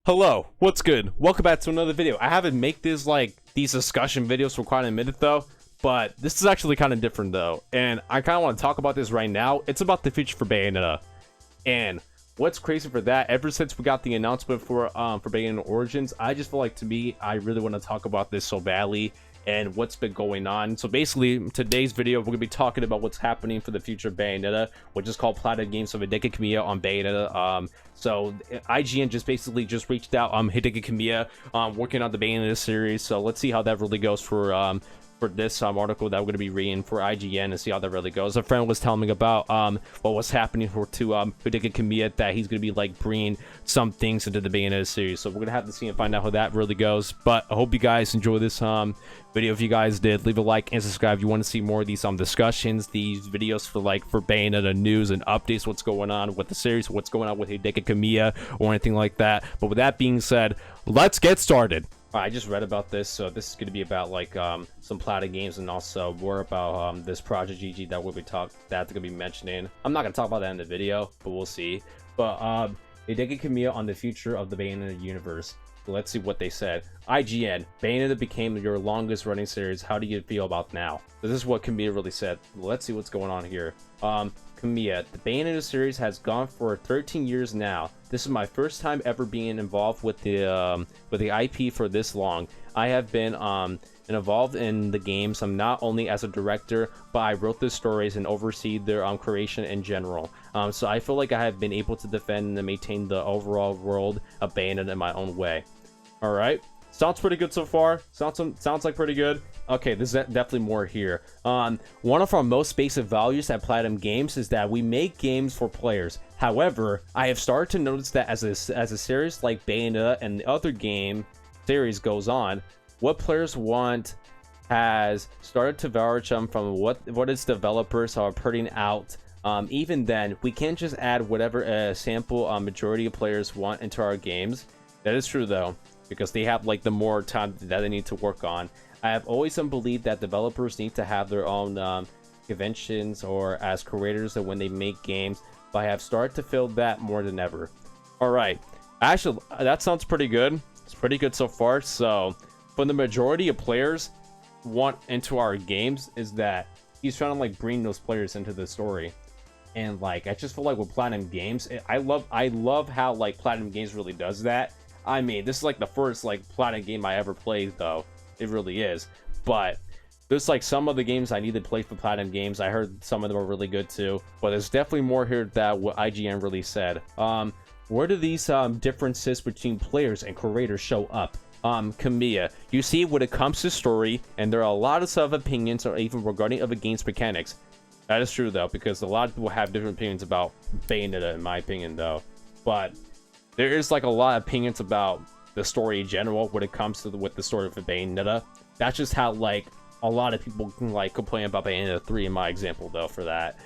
Hello, what's good? Welcome back to another video. I haven't made this these discussion videos for quite a minute though, but this is actually kind of different though, and I kind of want to talk about this right now. It's about the future for Bayonetta, and what's crazy for that, ever since we got the announcement for Bayonetta Origins, I just feel like, to me, I really want to talk about this so badly and what's been going on. So basically, in today's video, we're gonna be talking about what's happening for the future of Bayonetta, which is called Platinum Games of Hideki Kamiya on Bayonetta. So IGN just basically reached out Hideki Kamiya working on the Bayonetta series. So let's see how that really goes for this article that we're going to be reading for IGN and see how that really goes. A friend was telling me about what was happening to Hideki Kamiya, that he's going to be bringing some things into the Bayonetta series. So we're going to have to see and find out how that really goes. But I hope you guys enjoy this video. If you guys did, leave a like and subscribe if you want to see more of these discussions, these videos for Bayonetta news and updates, what's going on with the series, what's going on with Hideki Kamiya or anything like that. But with that being said, let's get started. I just read about this, so this is going to be about some Platinum games and also more about this Project GG that we'll be that's going to be mentioning. I'm not going to talk about that in the video, but we'll see. But Hideki Kamiya on the future of the Bayonetta universe. Let's see what they said. IGN, Bayonetta became your longest running series. How do you feel about now? This is what Kamiya really said. Let's see what's going on here. Kamiya, the Bayonetta series has gone for 13 years now. This is my first time ever being involved with the IP for this long. I have been involved in the games. I'm not only as a director, but I wrote the stories and oversee their creation in general. So I feel like I have been able to defend and maintain the overall world of Bayonetta in my own way. All right. Sounds pretty good so far. Sounds like pretty good. Okay, there's definitely more here. One of our most basic values at Platinum Games is that we make games for players. However, I have started to notice that as a series like Bayonetta and the other game series goes on, what players want has started to vary from what its developers are putting out. Even then, we can't just add whatever a sample majority of players want into our games. That is true though, because they have the more time that they need to work on. I have always believed that developers need to have their own conventions or as creators when they make games, but I have started to feel that more than ever. All right, actually, that sounds pretty good. It's pretty good so far. So, for the majority of players want into our games, is that he's trying to bring those players into the story. And I just feel like with Platinum Games, I love how Platinum Games really does that. I mean, this is the first Platinum game I ever played though. It really is. But there's some of the games I need to play for Platinum Games. I heard some of them are really good too. But there's definitely more here that what IGN really said. Where do these differences between players and creators show up? Kamiya, you see, when it comes to story, and there are a lot of opinions or even regarding of a game's mechanics. That is true though, because a lot of people have different opinions about Bayonetta, in my opinion though. But there is a lot of opinions about the story in general when it comes to with the story of Bayonetta. That's just how a lot of people can complain about Bayonetta 3 in my example though for that.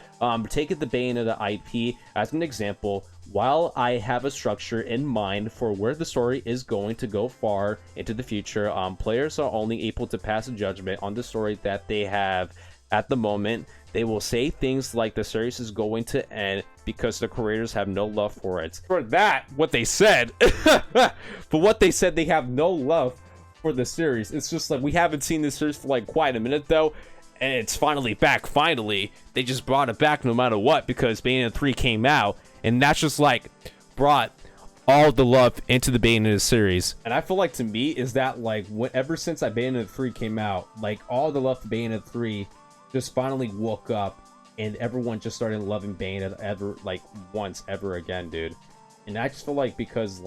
Taking the Bayonetta IP as an example, while I have a structure in mind for where the story is going to go far into the future, players are only able to pass a judgment on the story that they have at the moment. They will say things like the series is going to end because the creators have no love for it. For that, what they said, for what they said, they have no love for the series. It's just we haven't seen this series for quite a minute though, and it's finally back. Finally, they just brought it back no matter what, because Bayonetta 3 came out, and that's just brought all the love into the Bayonetta series. And I feel to me is that ever since Bayonetta 3 came out, all the love for Bayonetta 3 just finally woke up, and everyone just started loving Bayonetta once ever again, dude. And I just feel because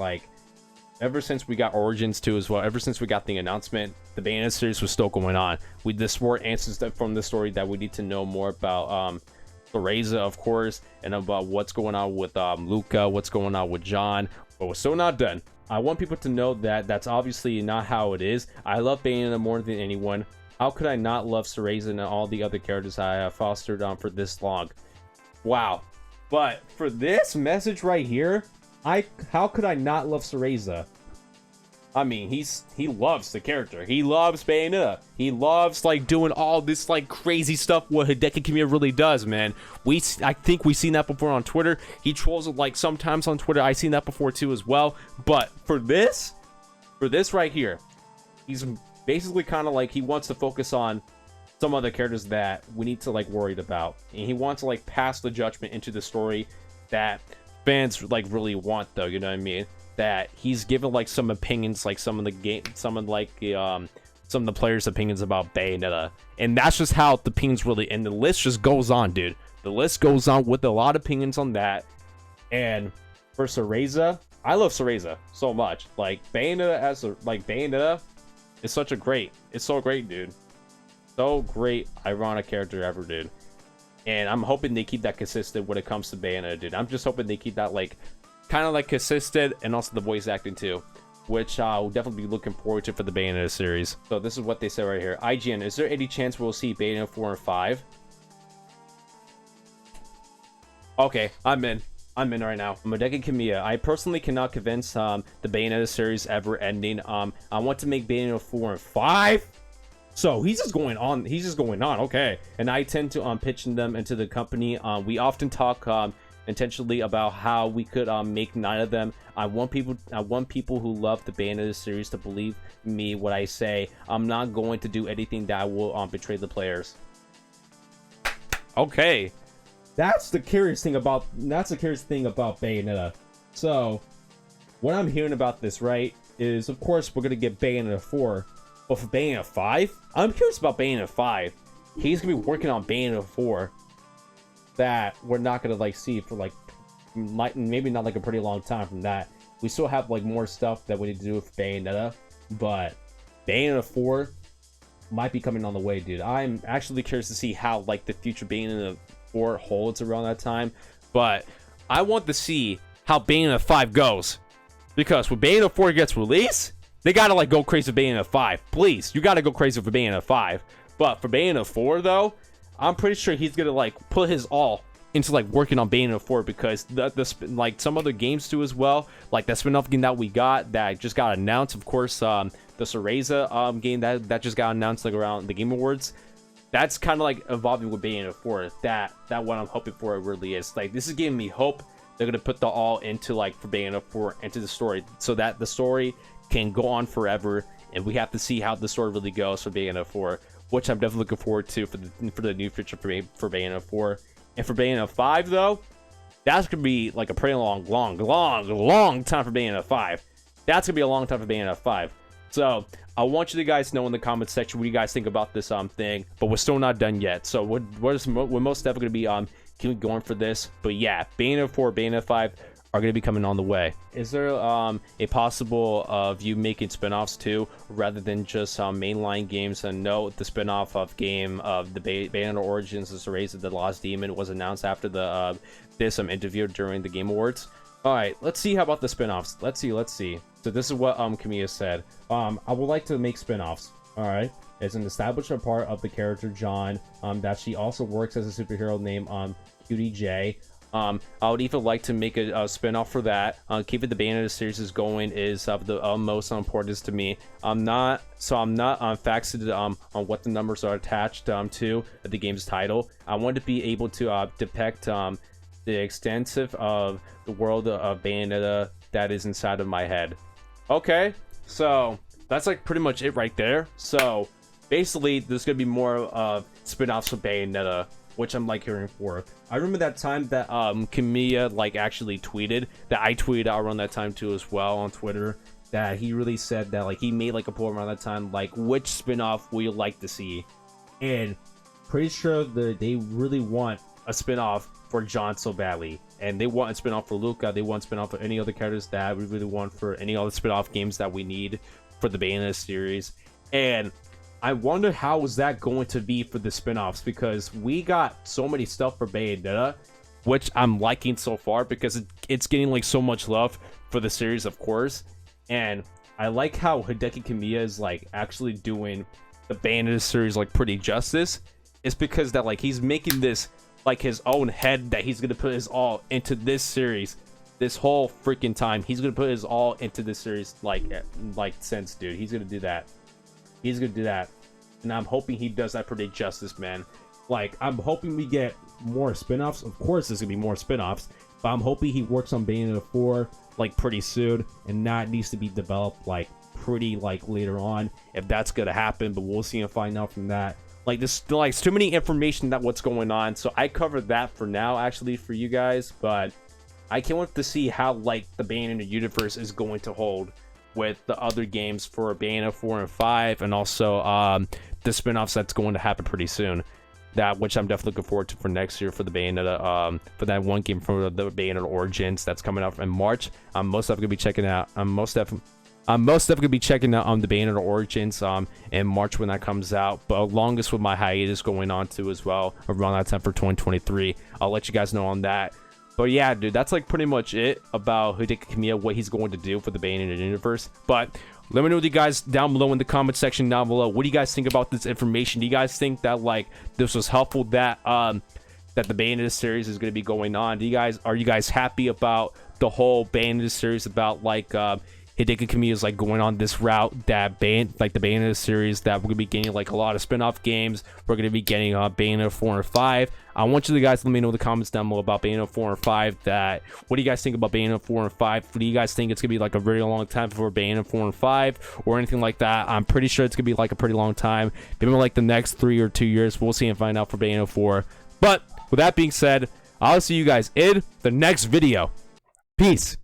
ever since we got Origins 2 as well, ever since we got the announcement, the Bayonetta series was still going on. There's more answers from the story that we need to know more about Cereza, of course, and about what's going on with Luca, what's going on with John. But we're still not done. I want people to know that that's obviously not how it is. I love Bayonetta more than anyone. How could I not love Cereza and all the other characters I have fostered on for this long? Wow. But for this message right here, how could I not love Cereza? I mean, he loves the character. He loves Bayonetta. He loves like doing all this like crazy stuff what Hideki Kamiya really does, man. I think we've seen that before on Twitter. He trolls it like sometimes on Twitter. I've seen that before too as well. But for this right here, he's basically kind of like he wants to focus on some other characters that we need to like worried about, and he wants to like pass the judgment into the story that fans like really want, though. You know what I mean? That he's given like some opinions, like some of the players' opinions about Bayonetta, and that's just how the opinions really. And the list just goes on, dude. The list goes on with a lot of opinions on that. And for Cereza, I love Cereza so much. Like Bayonetta is such a great. It's so great, dude. So great, ironic character ever, dude. And I'm hoping they keep that consistent when it comes to Bayonetta, dude. I'm just hoping they keep that like kind of like consistent, and also the voice acting too, which I'll definitely be looking forward to for the Bayonetta series. So this is what they say right here. IGN, is there any chance we'll see Bayonetta 4 and 5? Okay, I'm in right now. Hideki Kamiya, I personally cannot convince the Bayonetta series ever ending. I want to make Bayonetta 4 and 5. So he's just going on. Okay. And I tend to pitching them into the company. We often talk intentionally about how we could make 9 of them. I want people who love the Bayonetta series to believe me when I say I'm not going to do anything that will betray the players. Okay, that's the curious thing about Bayonetta. So what I'm hearing about this, right, is of course we're gonna get Bayonetta 4, but for Bayonetta 5, I'm curious about Bayonetta 5. He's gonna be working on Bayonetta 4. That we're not gonna like see for like maybe not like a pretty long time from that. We still have like more stuff that we need to do with Bayonetta, but Bayonetta 4 might be coming on the way, dude. I'm actually curious to see how like the future Bayonetta 4 holds around that time, but I want to see how Bayonetta 5 goes, because when Bayonetta 4 gets released, they gotta like go crazy for Bayonetta 5. Please, you gotta go crazy for Bayonetta 5. But for Bayonetta 4 though, I'm pretty sure he's gonna like put his all into like working on Bayonetta 4, because the like some other games too as well, like that spin-off game that we got that just got announced, of course, the Cereza game that just got announced like around the Game Awards. That's kind of like evolving with Bayonetta 4. That what I'm hoping for, it really is. Like, this is giving me hope they're gonna put the all into like for Bayonetta 4 into the story, so that the story can go on forever, and we have to see how the story really goes for Bayonetta 4, which I'm definitely looking forward to for the new future for Bayonetta 4. And for Bayonetta 5 though, that's gonna be like a pretty long time for Bayonetta 5. That's gonna be a long time for Bayonetta 5. So I want you guys to know in the comment section what you guys think about this thing, but we're still not done yet. So we're most definitely gonna be keep going for this. But yeah, Bayonetta 4, Bayonetta 5 are going to be coming on the way. Is there a possible of you making spin-offs too, rather than just mainline games? And no, the spin-off of game of the Bayonetta Origins is Cereza the Lost Demon was announced after the this interview during the Game Awards. All right, let's see how about the spin-offs. Let's see. So this is what Kamiya said. I would like to make spin-offs. All right, it's an established part of the character John. That she also works as a superhero named Cutie J. I would even like to make a spin-off for that. Keeping the Bayonetta series is going is of the most importance to me. I'm not faxed on what the numbers are attached to the game's title. I want to be able to depict the extensive of the world of Bayonetta that is inside of my head. Okay, so that's like pretty much it right there. So basically, there's gonna be more of spin-offs for Bayonetta, which I'm like hearing for. I remember that time that Kamiya like actually tweeted, that I tweeted out around that time too as well on Twitter, that he really said that like he made like a poll around that time, like which spin-off would you like to see? And pretty sure they really want a spin-off for John so badly, and they want a spin-off for Luca. They want a spin-off for any other characters that we really want for any other spin-off games that we need for the Bayonetta series. And I wonder how is that going to be for the spin-offs, because we got so many stuff for Bayonetta, which I'm liking so far, because it's getting like so much love for the series, of course. And I like how Hideki Kamiya is like actually doing the Bayonetta series like pretty justice. It's because that like he's making this like his own head, that he's gonna put his all into this series, this whole freaking time. He's gonna put his all into this series, like sense, dude. He's gonna do that. He's gonna do that, and I'm hoping he does that pretty justice, man. Like, I'm hoping we get more spin-offs. Of course, there's gonna be more spin-offs, but I'm hoping he works on Bayonetta 4 like pretty soon, and that needs to be developed like pretty like later on, if that's gonna happen. But we'll see and find out from that. Like, this, like, it's too many information that what's going on, so I covered that for now, actually, for you guys. But I can't wait to see how like the Bayonetta universe is going to hold with the other games for Bayonetta 4 and 5, and also the spin-offs that's going to happen pretty soon. That, which I'm definitely looking forward to for next year for the Bayonetta, for that one game for the Bayonetta Origins that's coming out in March. I'm most definitely gonna be checking out. I'm most definitely gonna be checking out the Bayonetta Origins in March when that comes out. But longest with my hiatus going on too as well around that time for 2023. I'll let you guys know on that. But yeah, dude, that's like pretty much it about Hideki Kamiya, what he's going to do for the Bayonetta universe. But let me know what you guys down below in the comment section down below. What do you guys think about this information? Do you guys think that like this was helpful, that that the Bayonetta series is going to be going on? Are you guys happy about the whole Bayonetta series, about like Hideki Kamiya is like going on this route, that like the Bayonetta series, that we're gonna be getting like a lot of spin-off games. We're gonna be getting Bayonetta 4 and 5. I want you guys to let me know in the comments down below about Bayonetta 4 and 5. That, what do you guys think about Bayonetta 4 and 5? Do you guys think it's gonna be like a very long time for Bayonetta 4 and 5 or anything like that? I'm pretty sure it's gonna be like a pretty long time, maybe like the next 3 or 2 years. We'll see and find out for Bayonetta 4. But with that being said, I'll see you guys in the next video. Peace.